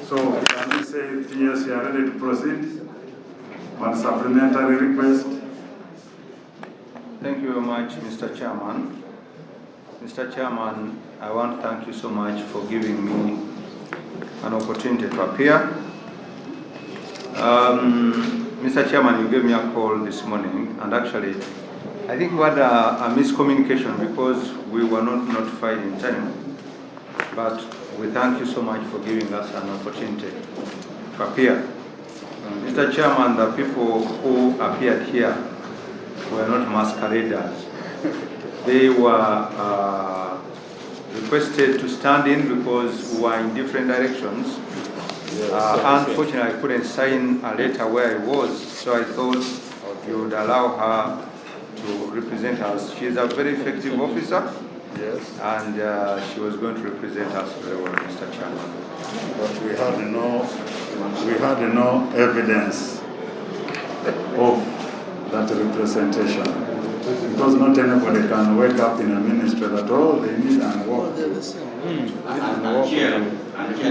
So can we say PS, you are ready to proceed on supplementary request? Thank you very much, Mr. Chairman. Mr. Chairman, I want to thank you so much for giving me an opportunity to appear. Mr. Chairman, you gave me a call this morning, and actually, I think we had a miscommunication because we were not notified in time. But we thank you so much for giving us an opportunity to appear. Mr. Chairman, the people who appeared here were not masqueraders. They were requested to stand in because we were in different directions. Unfortunately, I couldn't sign a letter where I was, so I thought you would allow her to represent us. She is a very effective officer. Yes. And she was going to represent us very well, Mr. Chairman. But we had no evidence of that representation. Because not anybody can wake up in a ministry that all they need and work. And chair,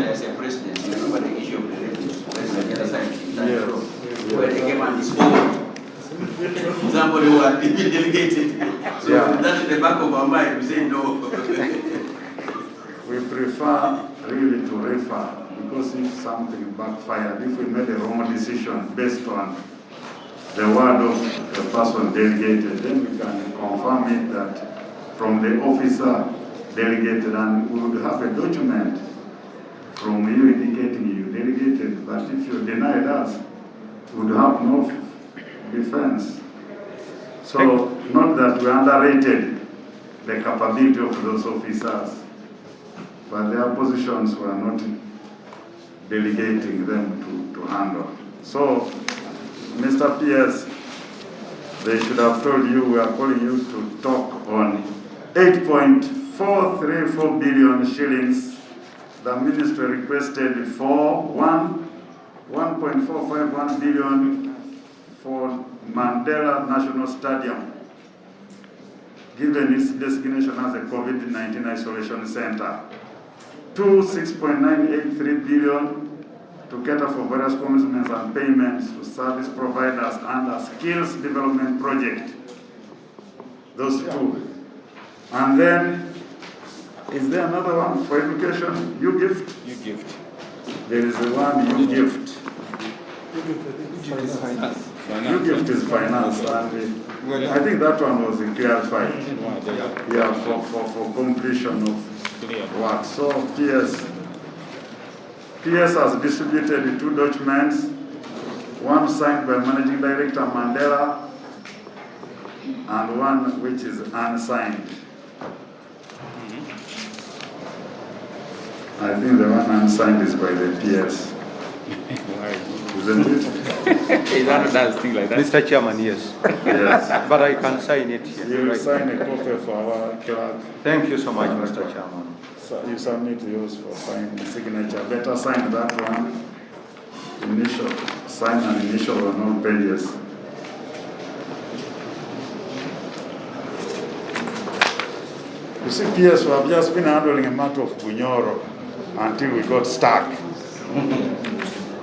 as a president, nobody issue of the yes. Where they came and disposed. Somebody who had been delegated. So that's in the back of our mind. We say no. We prefer really to refer, because if something backfired, if we made a wrong decision based on the word of the person delegated, then we can confirm it that from the officer delegated, and we would have a document from you indicating you delegated. But if you denied us, we would have no defense. So, not that we underrated the capability of those officers, but their positions were not delegating them to handle. So, Mr. PS, they should have told you we are calling you to talk on 8.434 billion shillings. The ministry requested for 1.451 billion for Mandela National Stadium, given its designation as a COVID-19 isolation center. 6.983 billion to cater for various commitments and payments to service providers under skills development project. Those two. And then, is there another one for education? U-Gift? U-Gift. There is the one U-Gift. U-Gift is finance, and I think that one was clarified. Yeah, for completion of work. So PS has distributed 2 documents, one signed by Managing Director Mandela and one which is unsigned. I think the one unsigned is by the PS. Isn't it? He does things like that. Mr. Chairman, yes. Yes. But I can sign it here. You will sign a copy for our clerk. Thank you so much, Mr. Chairman. So you submit yours for signature. Better sign that one. Initial. Sign and initial on all pages. You see, PS, we have just been handling a matter of Bunyoro until we got stuck.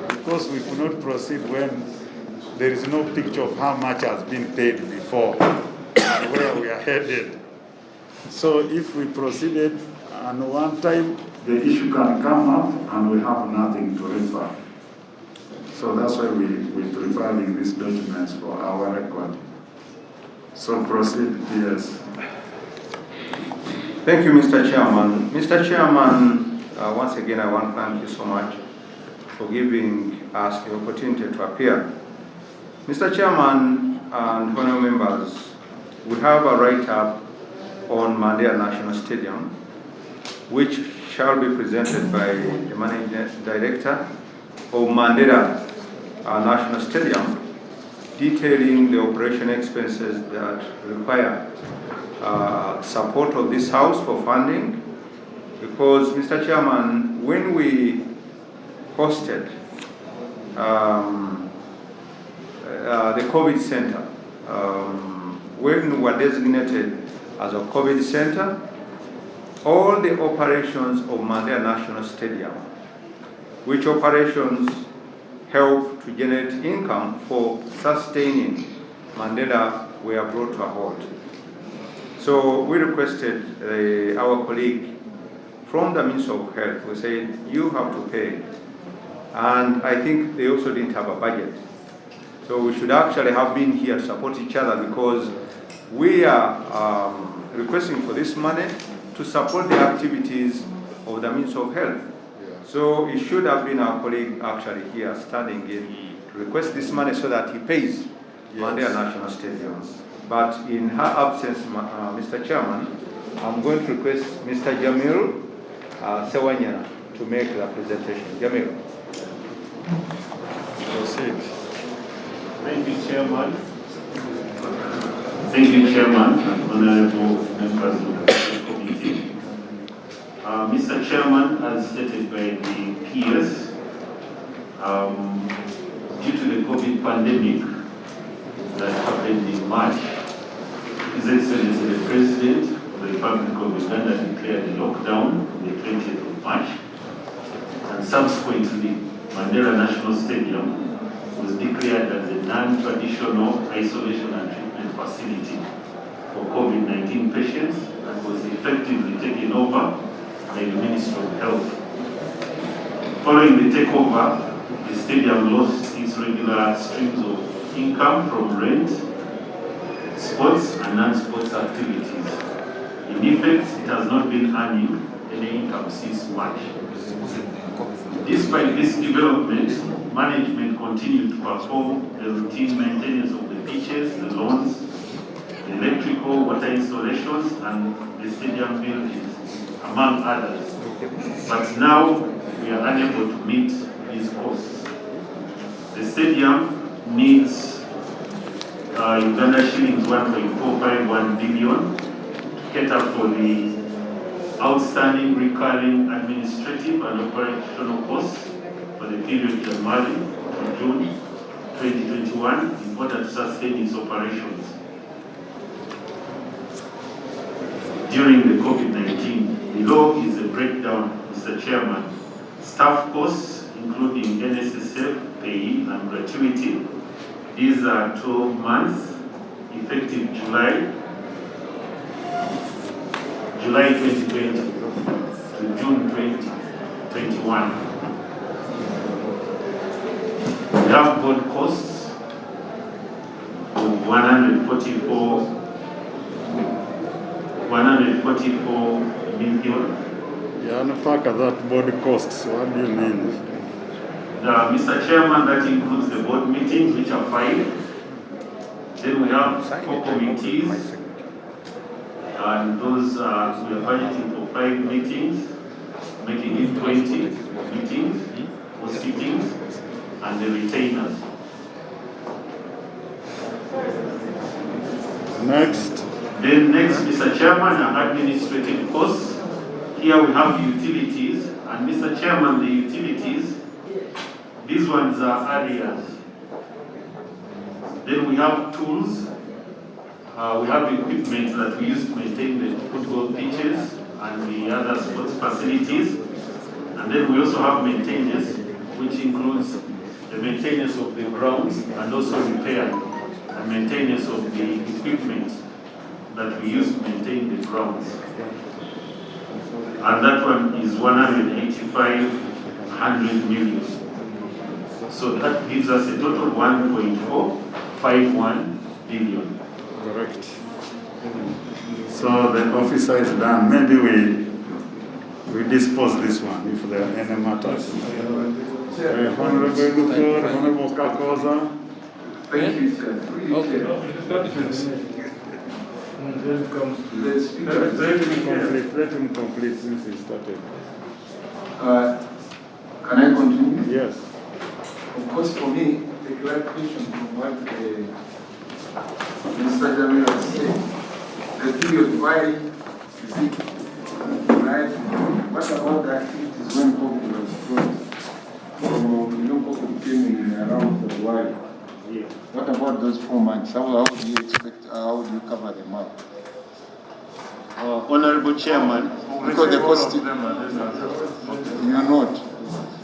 Because we could not proceed when there is no picture of how much has been paid before and where we are headed. So if we proceeded, and one time the issue can come up and we have nothing to refer. So that's why we're preparing these documents for our record. So proceed, PS. Thank you, Mr. Chairman. Mr. Chairman, once again, I want to thank you so much for giving us the opportunity to appear. Mr. Chairman and honorable members, we have a write-up on Mandela National Stadium, which shall be presented by the Managing Director of Mandela National Stadium, detailing the operation expenses that require support of this House for funding. Because, Mr. Chairman, when we hosted the COVID center, when we were designated as a COVID center, all the operations of Mandela National Stadium which operations help to generate income for sustaining Mandela were brought to a halt. So we requested our colleague from the Ministry of Health. We said, you have to pay. And I think they also didn't have a budget. So we should actually have been here to support each other, because we are requesting for this money to support the activities of the Ministry of Health. So it should have been our colleague actually here standing in to request this money so that he pays Mandela National Stadium. But in her absence, Mr. Chairman, I'm going to request Mr. Jamil Sewanyana to make the presentation. Jamil. Proceed. Thank you, Chairman. Thank you, Chairman, and honorable members of the committee. Mr. Chairman, as stated by the peers, due to the COVID pandemic that happened in March, His Excellency the President of the Republic of Uganda declared a lockdown on the 20th of March, and subsequently, Mandela National Stadium was declared as a non-traditional isolation and treatment facility for COVID-19 patients and was effectively taken over by the Ministry of Health. Following the takeover, the stadium lost its regular streams of income from rent, sports and non-sports activities. In effect, it has not been earning any income since March. Despite this development, management continued to perform the routine maintenance of the pitches, the lawns, the electrical, water installations, and the stadium buildings, among others. But now, we are unable to meet these costs. The stadium needs Uganda shillings 1.451 billion to cater for the outstanding recurring administrative and operational costs for the period January to June 2021 in order to sustain its operations. During the COVID-19, below is a breakdown, Mr. Chairman. Staff costs, including NSSF, pay and gratuity. These are 12 months, effective July 2020 to June 2021. We have board costs of 144 million. Yeah, unpack that board costs. What do you mean? Mr. Chairman, that includes the board meetings, which are 5. Then we have 4 committees, and those we are budgeting for 5 meetings, making it 20 meetings or sittings, and the retainers. Next. Then next, Mr. Chairman, are administrative costs. Here we have utilities, and Mr. Chairman, the utilities, these ones are areas. Then we have tools. We have equipment that we use to maintain the football pitches and the other sports facilities. And then we also have maintenance, which includes the maintenance of the grounds and also repair and maintenance of the equipment that we use to maintain the grounds. And that one is 185 million. So that gives us a total of 1.451 billion. Correct. So the officer is done. Maybe we dispose this one if there are any matters. Honorable Lucas, Honorable Kakoza. Thank you, sir. Let him complete since he started. Can I continue? Yes. Of course, for me, the clarification from what Mr. Jamil has said, the period, why is it right? What about the activities when COVID was closed? COVID came in around the world. Yeah. What about those 4 months? How do you expect, how do you cover them up? Honorable Chairman, Because the cost, you're not.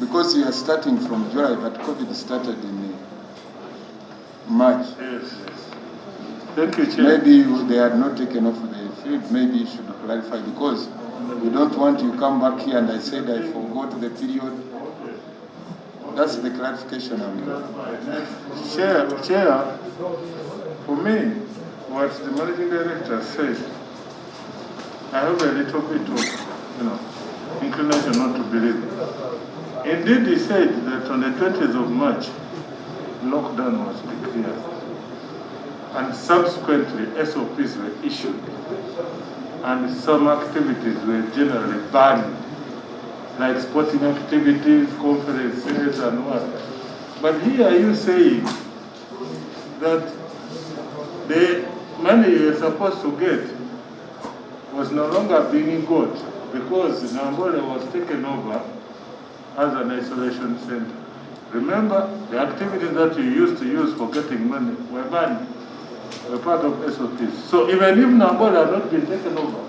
because you are starting from July, but COVID started in March. Yes. Thank you, Chair. Maybe they had not taken off the field. Maybe you should clarify, because we don't want you come back here and I said I forgot the period. That's the clarification I'm doing. Chair, for me, what the managing director said, I have a little bit of, inclination not to believe it. Indeed, he said that on the 20th of March, lockdown was declared. And subsequently, SOPs were issued. And some activities were generally banned, like sporting activities, conferences, and what. But here you saying that the money you were supposed to get was no longer being got because Nambole was taken over as an isolation center. Remember, the activities that you used to use for getting money were banned, were part of SOPs. So even if Nambole had not been taken over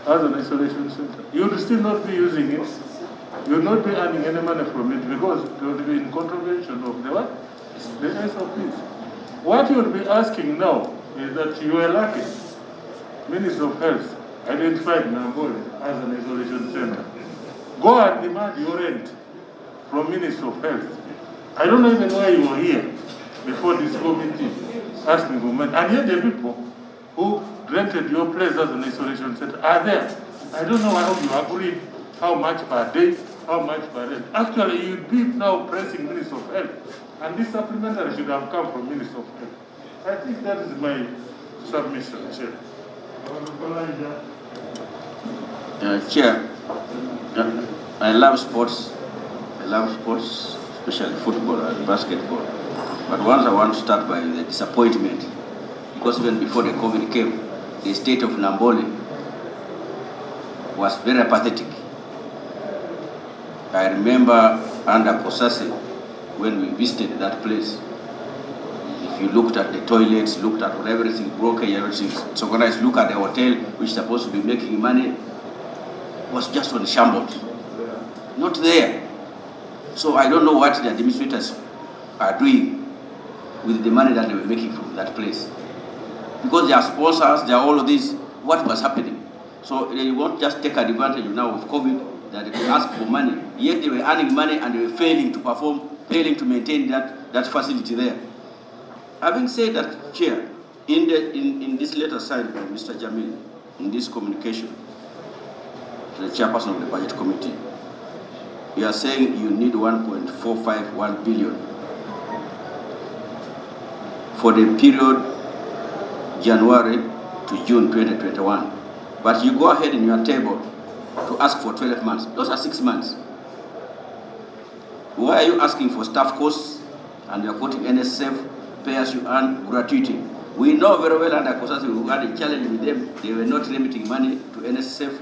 as an isolation center, you would still not be using it. You would not be earning any money from it because it would be in contravention of the what? The SOPs. What you would be asking now is that you were lucky. Minister of Health identified Nambole as an isolation center. Go and demand your rent from Minister of Health. I don't know even why you were here before this committee asking for money. And yet the people who rented your place as an isolation center are there. I don't know how you agreed, how much per day, how much per rent. Actually, you'd be now pressing Minister of Health. And this supplementary should have come from Minister of Health. I think that is my submission, Chair. Chair, I love sports. Especially football and basketball. But once I want to start by the disappointment, because even before the COVID came, the state of Nambole was very pathetic. I remember under Kosase, when we visited that place, if you looked at the toilets, looked at everything broken, everything disorganized, look at the hotel, which is supposed to be making money, was just on shambles. Not there. So I don't know what the administrators are doing with the money that they were making from that place. Because they are sponsors, they are all of this, what was happening? So they won't just take advantage now of COVID, that they could ask for money, yet they were earning money and they were failing to perform, failing to maintain that facility there. Having said that, Chair, in this letter signed by Mr. Jamil, in this communication to the chairperson of the Budget Committee, you are saying you need 1.451 billion for the period January to June 2021. But you go ahead in your table to ask for 12 months. Those are 6 months. Why are you asking for staff costs and you are putting NSF, pay as you earn, gratuity? We know very well under Kosase we had a challenge with them. They were not remitting money to NSF,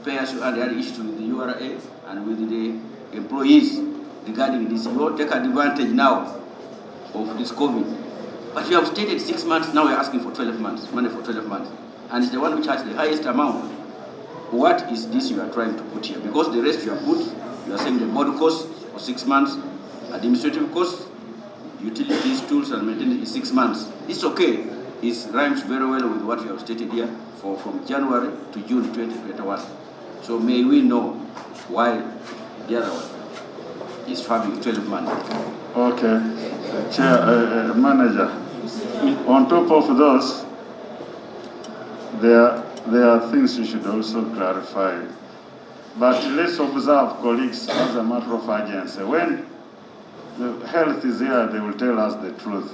pay as you earn. They had issues with the URA and with the employees regarding this. You won't take advantage now of this COVID. But you have stated 6 months, now you're asking for 12 months, money for 12 months. And it's the one which has the highest amount. What is this you are trying to put here? Because the rest you have put, you are saying the board cost for 6 months, administrative cost, utilities, tools, and maintenance is 6 months. It's okay. It rhymes very well with what you have stated here from January to June 2021. So may we know why the other one is having 12 months. Okay. Chair, Manager, on top of those, there are things you should also clarify. But let's observe, colleagues, as a matter of urgency. When the health is here, they will tell us the truth.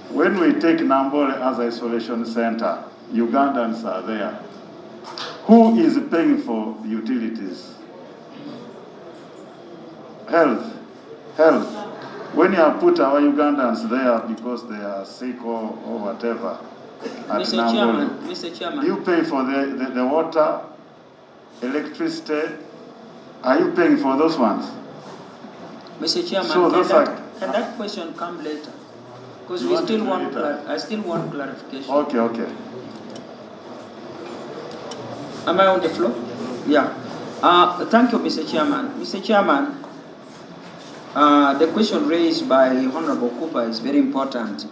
When we take Nambole as isolation center, Ugandans are there. Who is paying for utilities? Health. When you have put our Ugandans there because they are sick or whatever, at Mr. Chairman. you pay for the water, electricity. Are you paying for those ones? Mr. Chairman, So can that question come later? Because I still want clarification. Okay. Am I on the floor? Yeah. Thank you, Mr. Chairman. Mr. Chairman, the question raised by Honorable Cooper is very important.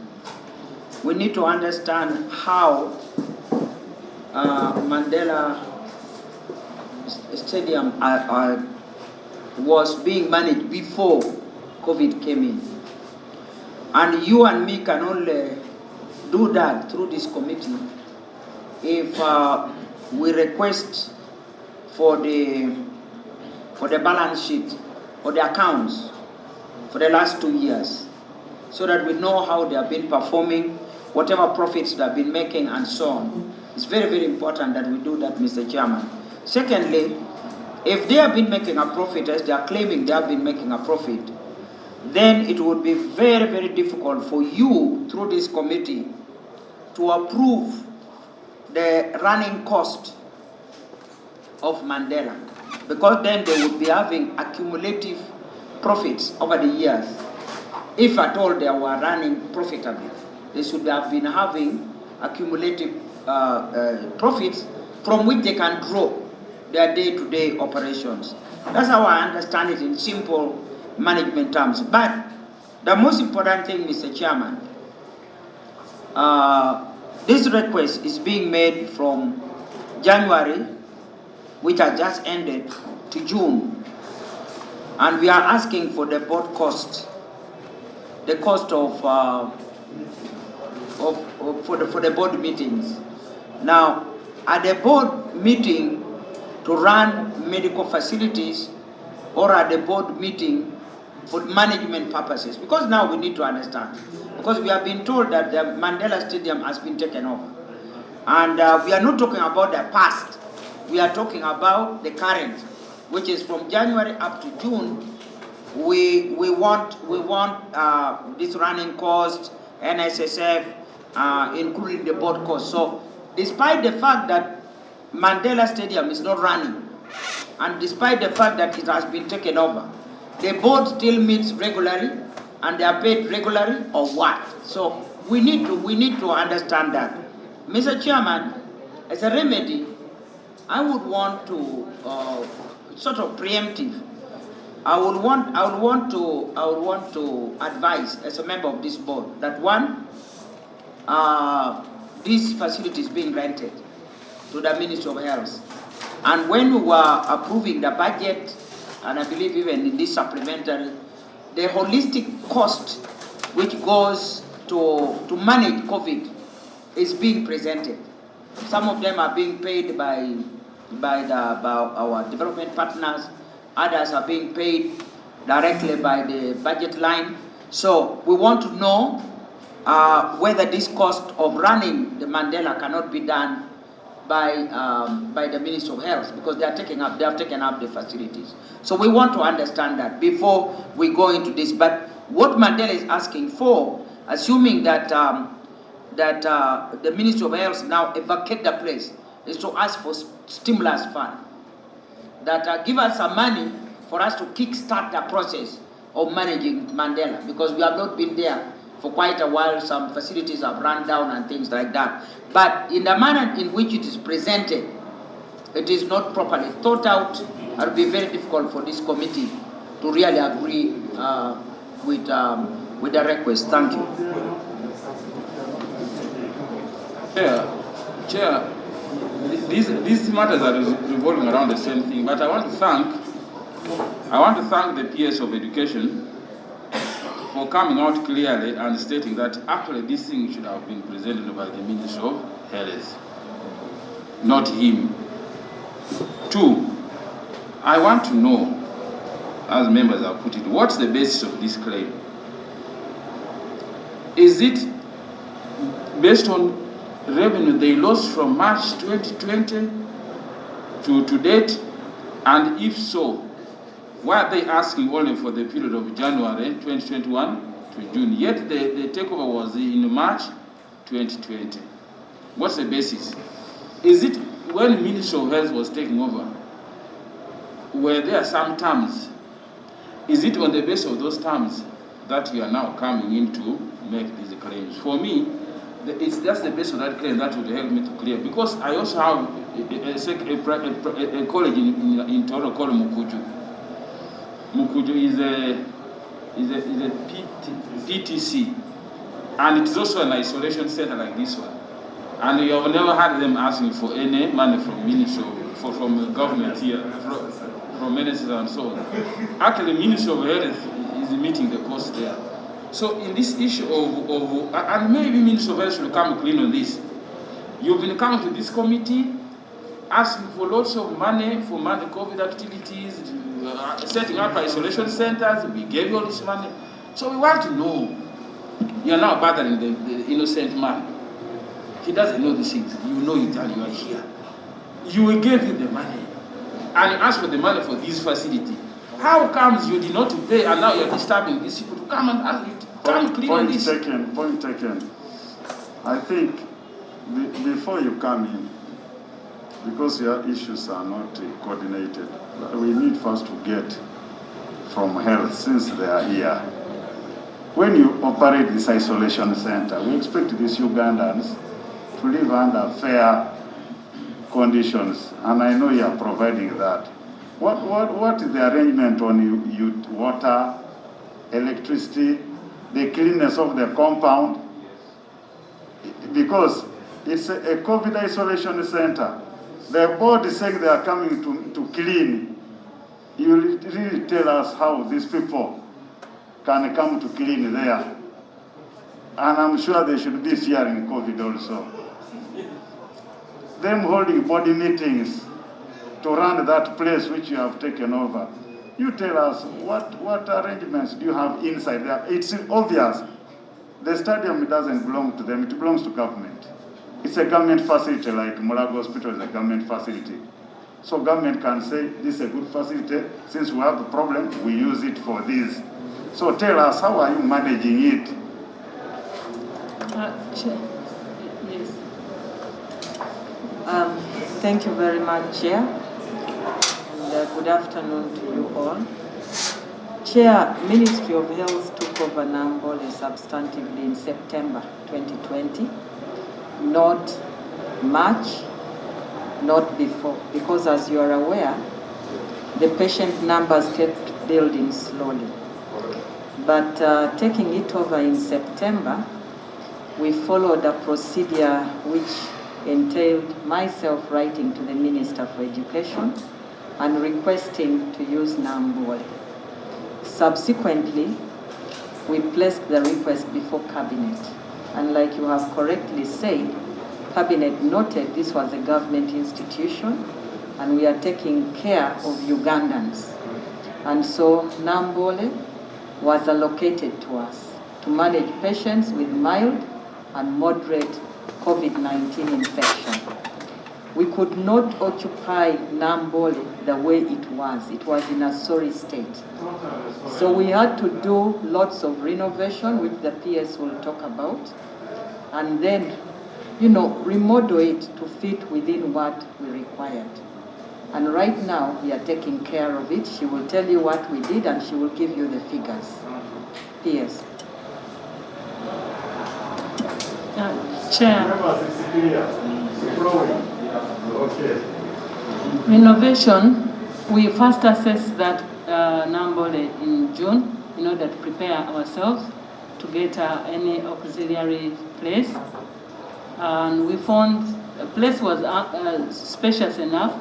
We need to understand how Mandela Stadium was being managed before COVID came in. And you and me can only do that through this committee if we request for the balance sheet or the accounts for the last 2 years, so that we know how they have been performing, whatever profits they have been making, and so on. It's very, very important that we do that, Mr. Chairman. Secondly, if they have been making a profit, as they are claiming they have been making a profit, then it would be very, very difficult for you, through this committee, to approve the running cost of Mandela, because then they would be having accumulative profits over the years. If at all they were running profitably, they should have been having accumulative profits from which they can draw their day-to-day operations. That's how I understand it in simple management terms. But the most important thing, Mr. Chairman, this request is being made from January, which has just ended, to June. And we are asking for the board cost, the cost for the board meetings. Now, at the board meeting to run medical facilities, or at the board meeting for management purposes? Because now we need to understand. Because we have been told that the Mandela Stadium has been taken over. And we are not talking about the past. We are talking about the current, which is from January up to June. We want this running cost, NSSF, including the board cost. So, despite the fact that Mandela Stadium is not running, and despite the fact that it has been taken over, the board still meets regularly, and they are paid regularly, or what? So we need to understand that, Mr. Chairman. As a remedy, I would want to sort of preemptive. I would want to advise, as a member of this board, that one, this facility is being rented to the Ministry of Health. And when we were approving the budget, and I believe even in this supplementary, the holistic cost which goes to manage COVID is being presented. Some of them are being paid by our development partners, others are being paid directly by the budget line. So we want to know whether this cost of running the Mandela cannot be done by the Ministry of Health, because they have taken up the facilities. So we want to understand that before we go into this. But what Mandela is asking for, assuming that the Ministry of Health now vacate the place, is to ask for stimulus fund that give us some money for us to kickstart the process of managing Mandela, because we have not been there for quite a while. Some facilities have run down and things like that. But in the manner in which it is presented, it is not properly thought out. It will be very difficult for this committee to really agree with the request. Thank you. Chair, these matters are revolving around the same thing, but I want to thank the PS of Education for coming out clearly and stating that actually this thing should have been presented by the Minister of Health, not him. Two, I want to know, as members have put it, what's the basis of this claim? Is it based on revenue they lost from March 2020 to date? And if so, why are they asking only for the period of January 2021 to June? Yet the takeover was in March 2020. What's the basis? Is it when the Ministry of Health was taking over, were there some terms? Is it on the basis of those terms that you are now coming in to make these claims? For me, it's just the basis of that claim that would help me to clear. Because I also have a college in Toronto called Mukuju. Mukuju is a PTC, and it is also an isolation center like this one. And you have never had them asking for any money from Ministry from government here, from ministers and so on. Actually, Ministry of Health is meeting the cost there. So in this issue and maybe Ministry of Health should come clean on this. You've been coming to this committee asking for lots of money for COVID activities, setting up isolation centers. We gave you all this money. So we want to know. You are now bothering the innocent man. He doesn't know these things. You know it and you are here. You will give him the money. And you ask for the money for this facility. How comes you did not pay and now you are disturbing these people to come and ask you to come clean on this? Point taken. I think before you come in, because your issues are not coordinated, we need first to get from health, since they are here. When you operate this isolation center, we expect these Ugandans to live under fair conditions, and I know you are providing that. What is the arrangement on water, electricity, the cleanness of the compound? Because it's a COVID isolation center. The board is saying they are coming to clean. You really tell us how these people can come to clean there. And I'm sure they should be fearing COVID also. Them holding body meetings to run that place which you have taken over. You tell us what arrangements do you have inside there? It's obvious. The stadium doesn't belong to them, it belongs to government. It's a government facility, like Mulago Hospital is a government facility. So government can say, this is a good facility, since we have a problem, we use it for this. So tell us, how are you managing it? Chair. Yes. Thank you very much, Chair. And good afternoon to you all. Chair, Ministry of Health took over Nambole substantively in September 2020, not March, not before, because as you are aware, the patient numbers kept building slowly. But taking it over in September, we followed a procedure which entailed myself writing to the Minister for Education and requesting to use Nambole. Subsequently, we placed the request before Cabinet. And like you have correctly said, Cabinet noted this was a government institution and we are taking care of Ugandans. And so Nambole was allocated to us to manage patients with mild and moderate COVID-19 infection. We could not occupy Nambole the way it was. It was in a sorry state. So we had to do lots of renovation, which the PS will talk about, and then, remodel it to fit within what we required. And right now, we are taking care of it. She will tell you what we did, and she will give you the figures. PS. Chair. Renovation, we first assessed that Nambole in June in order to prepare ourselves to get any auxiliary place. And we found the place was spacious enough,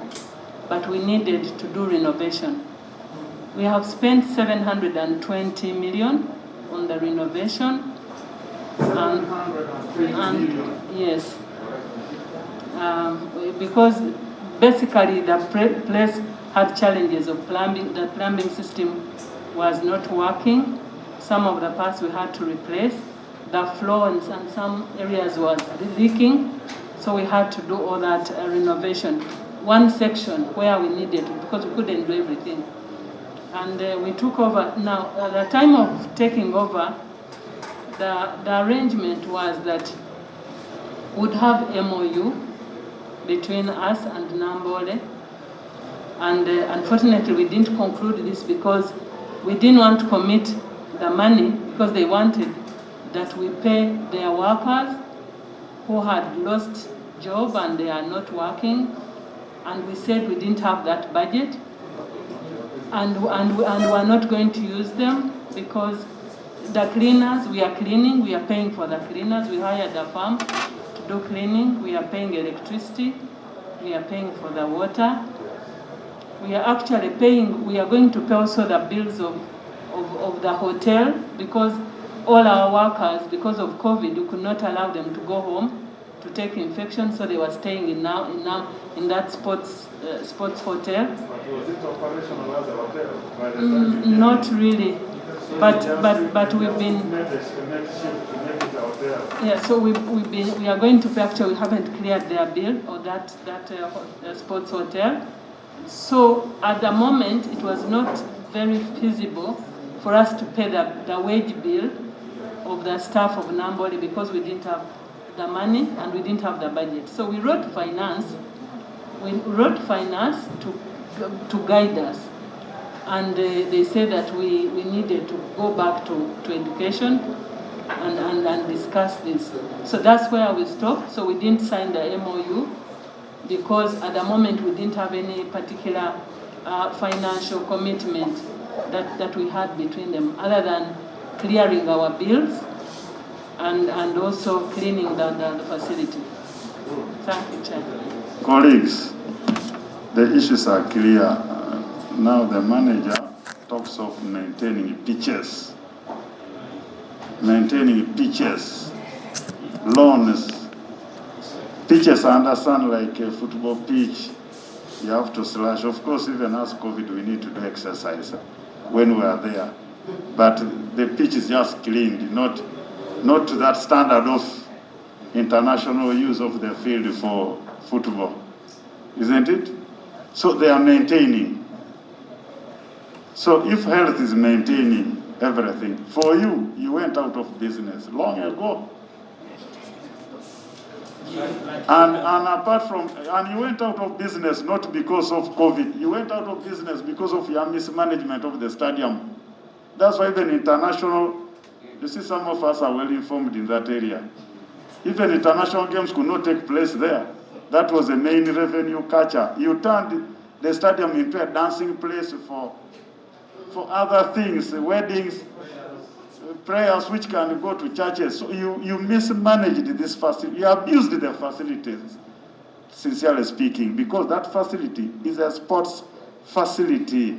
but we needed to do renovation. We have spent 720 million on the renovation. And yes, because basically the place had challenges of plumbing. The plumbing system was not working. Some of the parts we had to replace. The floor and some areas was leaking, so we had to do all that renovation. One section where we needed, because we couldn't do everything. And we took over. Now, at the time of taking over, the arrangement was that we'd have MOU between us and Nambole. And unfortunately, we didn't conclude this because we didn't want to commit the money, because they wanted that we pay their workers who had lost job and they are not working. and we said we didn't have that budget, and we're not going to use them because the cleaners, we are cleaning, we are paying for the cleaners, we hired a firm to do cleaning, we are paying electricity, we are paying for the water, we are actually paying, we are going to pay also the bills of the hotel, because all our workers, because of COVID, we could not allow them to go home to take infection, so they were staying in that sports hotel. Was it operational as a hotel? Not really, but we've been. Yeah, so we are going to pay. Actually, we haven't cleared their bill or that sports hotel. So at the moment, it was not very feasible for us to pay the wage bill of the staff of Nambole because we didn't have the money and we didn't have the budget. So we wrote finance. We wrote finance to guide us, and they said that we needed to go back to education and discuss this. So that's where we stopped. So we didn't sign the MOU because at the moment we didn't have any particular financial commitment that we had between them, other than clearing our bills and also cleaning the facility. Thank you, Chair. Colleagues, the issues are clear. Now the manager talks of maintaining pitches. Maintaining pitches, lawns. Pitches, I understand, like a football pitch, you have to slash. Of course, even as COVID, we need to do exercise when we are there. But the pitch is just cleaned, not to that standard of international use of the field for football, isn't it? So they are maintaining. So if health is maintaining everything, for you went out of business long ago. And apart from, and you went out of business not because of COVID, you went out of business because of your mismanagement of the stadium. That's why even international, you see some of us are well informed in that area. Even international games could not take place there. That was the main revenue catcher. You turned the stadium into a dancing place for other things, weddings, prayers which can go to churches. So you mismanaged this facility. You abused the facilities, sincerely speaking, because that facility is a sports facility,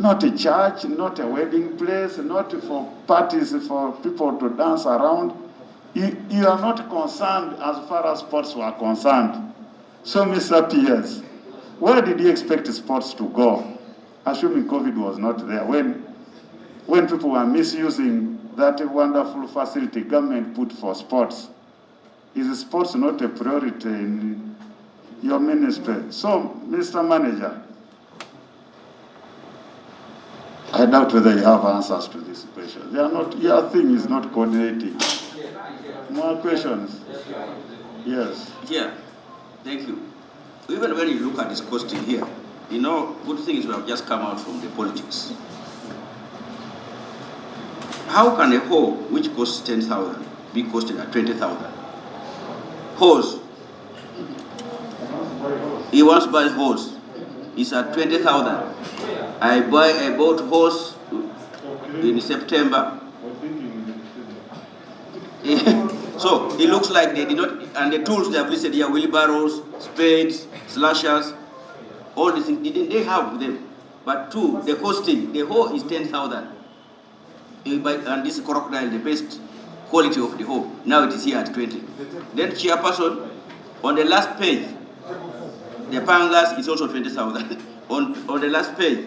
not a church, not a wedding place, not for parties for people to dance around. You are not concerned as far as sports were concerned. So, Mr. P.S., where did you expect sports to go, assuming COVID was not there? When people were misusing that wonderful facility government put for sports, is sports not a priority in your ministry? So, Mr. Manager, I doubt whether you have answers to this question. They are not, your thing is not coordinating. More questions? Yes. Yeah, thank you. Even when you look at this costing here, you know, good thing is we have just come out from the politics. How can a hole which costs 10,000 be costed at 20,000? Hose. He wants to buy hose. It's at 20,000. I bought hose in September. So it looks like they did not, and the tools they have listed here, wheelbarrows, spades, slashers, all these things, didn't they have them? But two, the costing, the hoe is 10,000. And this crocodile, the best quality of the hoe, now it is here at 20. Then chairperson, on the last page, the pangas is also 20,000. on the last page,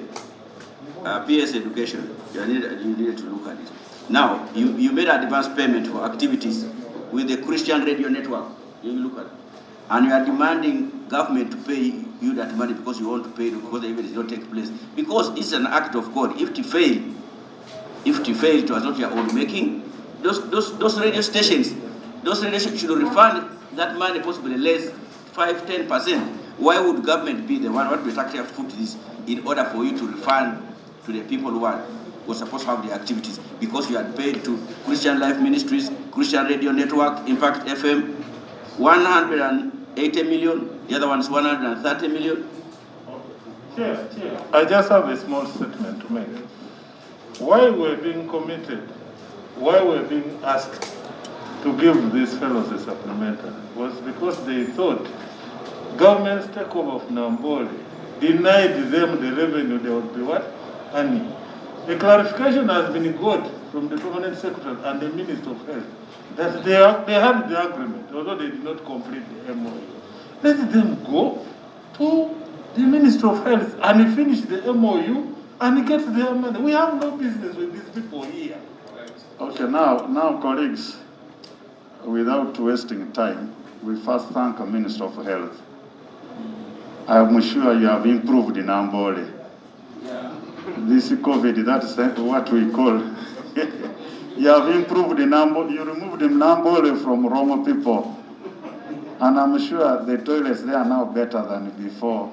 PS education, you need to look at it. Now, you made advance payment for activities with the Christian radio network. You look at it. And you are demanding government to pay you that money because you want to pay it because the event does not take place. Because it's an act of God. If it fail, it was not your own making, those radio stations should refund that money, possibly less, 5-10%. Why would government be the one? What we actually put this in order for you to refund to the people who were supposed to have the activities? Because you had paid to Christian Life Ministries, Christian Radio Network, Impact FM, 80 million, the other one is 130 million. Chair, I just have a small statement to make. Why we're being committed, why we're being asked to give these fellows a supplementary was because they thought government's takeover of Nambole denied them the revenue they would be what? Earning. A clarification has been got from the Permanent Secretary and the Minister of Health that they had the agreement, although they did not complete the MOU. Let them go to the Minister of Health and finish the MOU and get their money. We have no business with these people here. Okay, now colleagues, without wasting time, we first thank the Minister of Health. I am sure you have improved in Nambole. This COVID, that is what we call. You have improved in Nambole. You removed Nambole from Romo people. And I'm sure the toilets there are now better than before.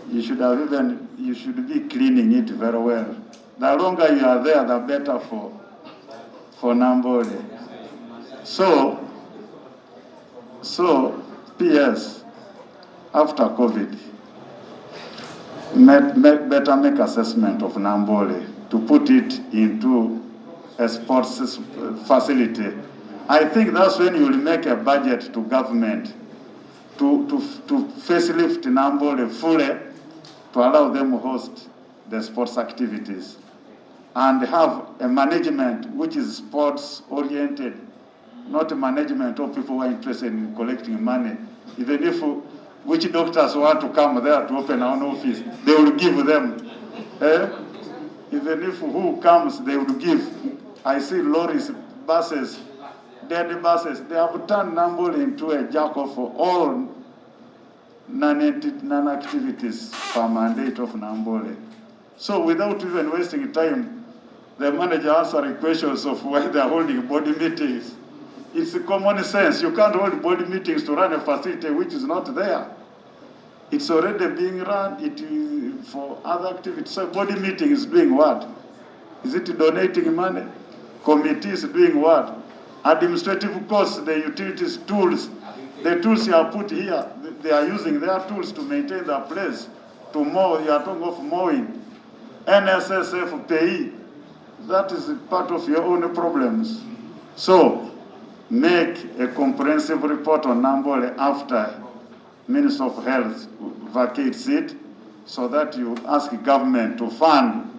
You should be cleaning it very well. The longer you are there, the better for Nambole. So PS, after COVID, better make assessment of Nambole to put it into a sports facility. I think that's when you will make a budget to government to facelift Nambole fully to allow them to host the sports activities and have a management which is sports oriented, not a management of people who are interested in collecting money. Even if which doctors want to come there to open our office, they will give them. Even if who comes, they will give. I see lorries, buses, dead buses. They have turned Nambole into a jack-off for all non-activities per mandate of Nambole. So without even wasting time, the manager answering questions of why they are holding body meetings. It's common sense. You can't hold body meetings to run a facility which is not there. It's already being run for other activities. So body meeting is doing what? Is it donating money? Committees doing what? Administrative costs, the utilities, tools. The tools you have put here, they are using their tools to maintain their place. To mow, you are talking of mowing. NSSF pay. That is part of your own problems. So, make a comprehensive report on Nambole after Minister of Health vacates it, so that you ask government to fund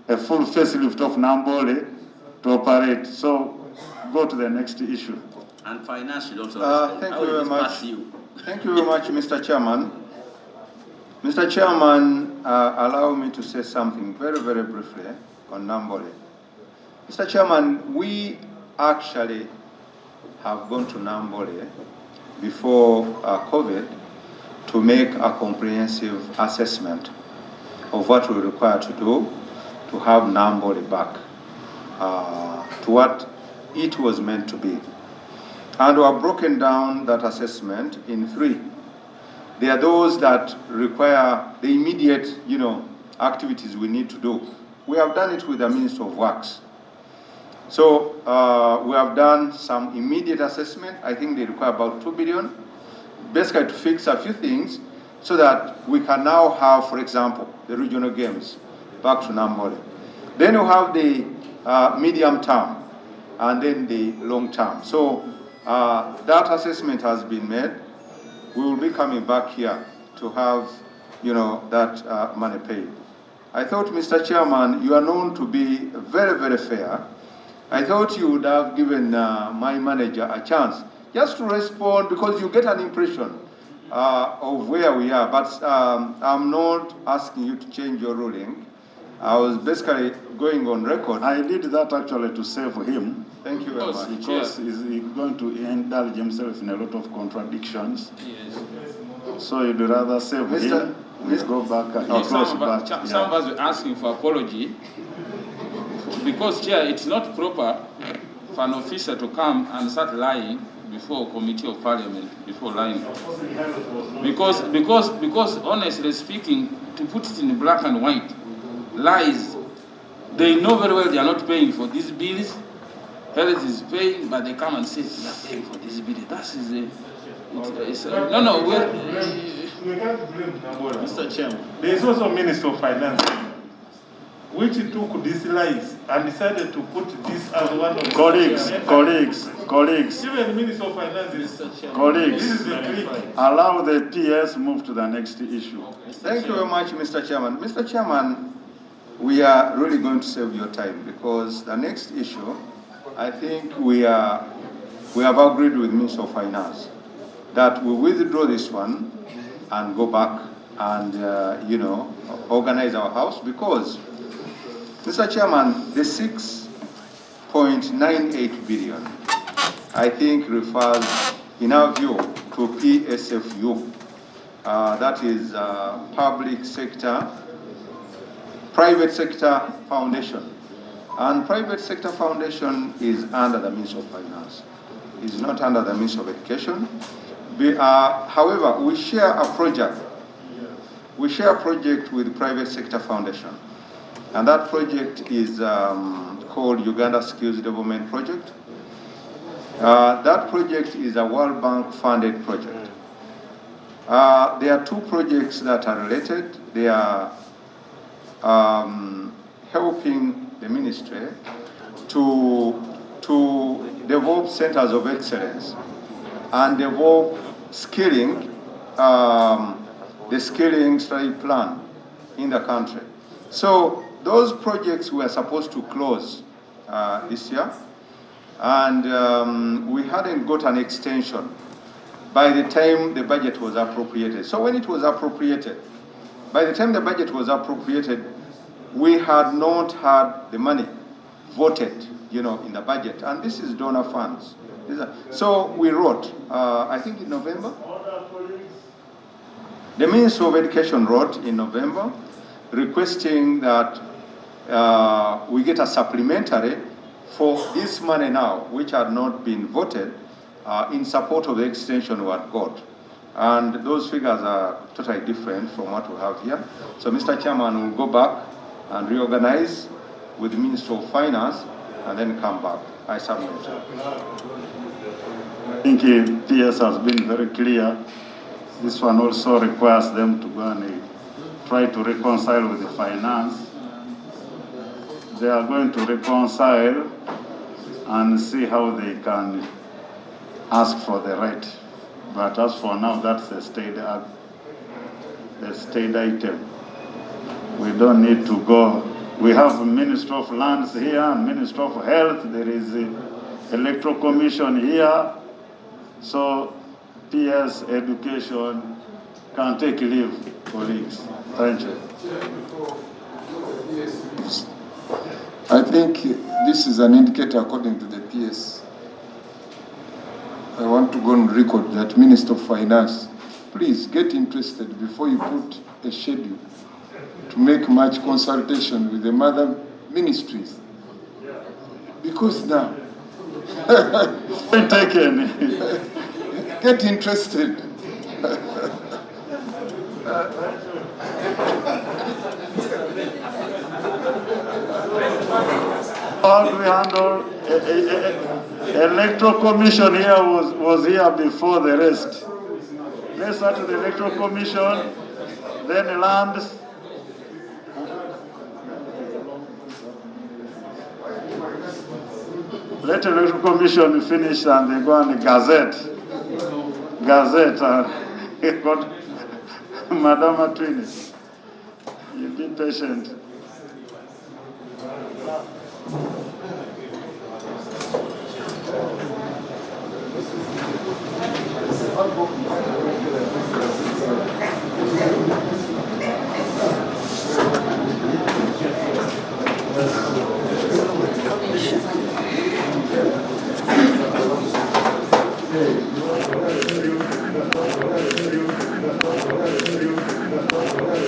a full facelift of Nambole to operate. So go to the next issue. And finance should also thank you very much. Thank you very much, Mr. Chairman. Mr. Chairman, allow me to say something very, very briefly on Nambole. Mr. Chairman, we actually have gone to Nambole before COVID to make a comprehensive assessment of what we require to do to have Nambole back to what it was meant to be. And we have broken down that assessment in three. There are those that require the immediate, activities we need to do. We have done it with the Minister of Works. So we have done some immediate assessment. I think they require about 2 billion, basically to fix a few things so that we can now have, for example, the regional games back to Nambole. Then you have the medium term and then the long term. So that assessment has been made. We will be coming back here to have, that money paid. I thought, Mr. Chairman, you are known to be very, very fair. I thought you would have given my manager a chance just to respond, because you get an impression of where we are. But I'm not asking you to change your ruling. I was basically going on record. I did that actually to save him. Thank you very much. Because he's going to indulge himself in a lot of contradictions. Yes. So you'd rather save him. We go back and close back. Some of us were asking for apology because, Chair, it's not proper for an officer to come and start lying before a committee of parliament, before lying. Because honestly speaking, to put it in black and white, lies, they know very well they are not paying for these bills. Health is paying, but they come and say, we are paying for this bill. That is No, we can't blame Nabola. Mr. Chairman, there is also Minister of Finance, which took this lies and decided to put this as one of the Colleagues, even the Minister of Finance is colleagues, this is the trick. allow the PS move to the next issue. Thank you very much, Mr. Chairman. Mr. Chairman, we are really going to save your time because the next issue, I think we have agreed with Minister of Finance that we withdraw this one and go back and, organize our house because, Mr. Chairman, the 6.98 billion, I think refers, in our view, to PSFU. That is private sector foundation. And private sector foundation is under the Ministry of Finance. It's not under the Ministry of Education. However, we share a project. We share a project with private sector foundation. And that project is called Uganda Skills Development Project. That project is a World Bank funded project. There are two projects that are related. They are helping the ministry to develop centers of excellence and develop skilling, the skilling study plan in the country. So those projects were supposed to close this year, and we hadn't got an extension by the time the budget was appropriated. So when it was appropriated, by the time the budget was appropriated, we had not had the money voted, in the budget, and this is donor funds. So we wrote, I think in November, the Minister of Education wrote in November requesting that we get a supplementary for this money now, which had not been voted, in support of the extension we had got. And those figures are totally different from what we have here. So Mr. Chairman will go back and reorganize with the Minister of Finance and then come back. I submit. I think PS has been very clear. This one also requires them to go and try to reconcile with the finance. They are going to reconcile and see how they can ask for the right. But as for now, that's the state item. We don't need to go. We have Minister of Lands here and Minister of Health. There is the Electoral Commission here. So PS Education can take leave, colleagues. Thank you. I think this is an indicator according to the PS. I want to go on record that Minister of Finance, please get interested before you put a schedule to make much consultation with the mother ministries. Because now, taken. Get interested. How do we handle Electoral Commission here was here before the rest. Let's start with the Electoral Commission, then lands. Let the Electoral Commission finish and they go on the Gazette. Got Madam Atwini. You be patient. Hey.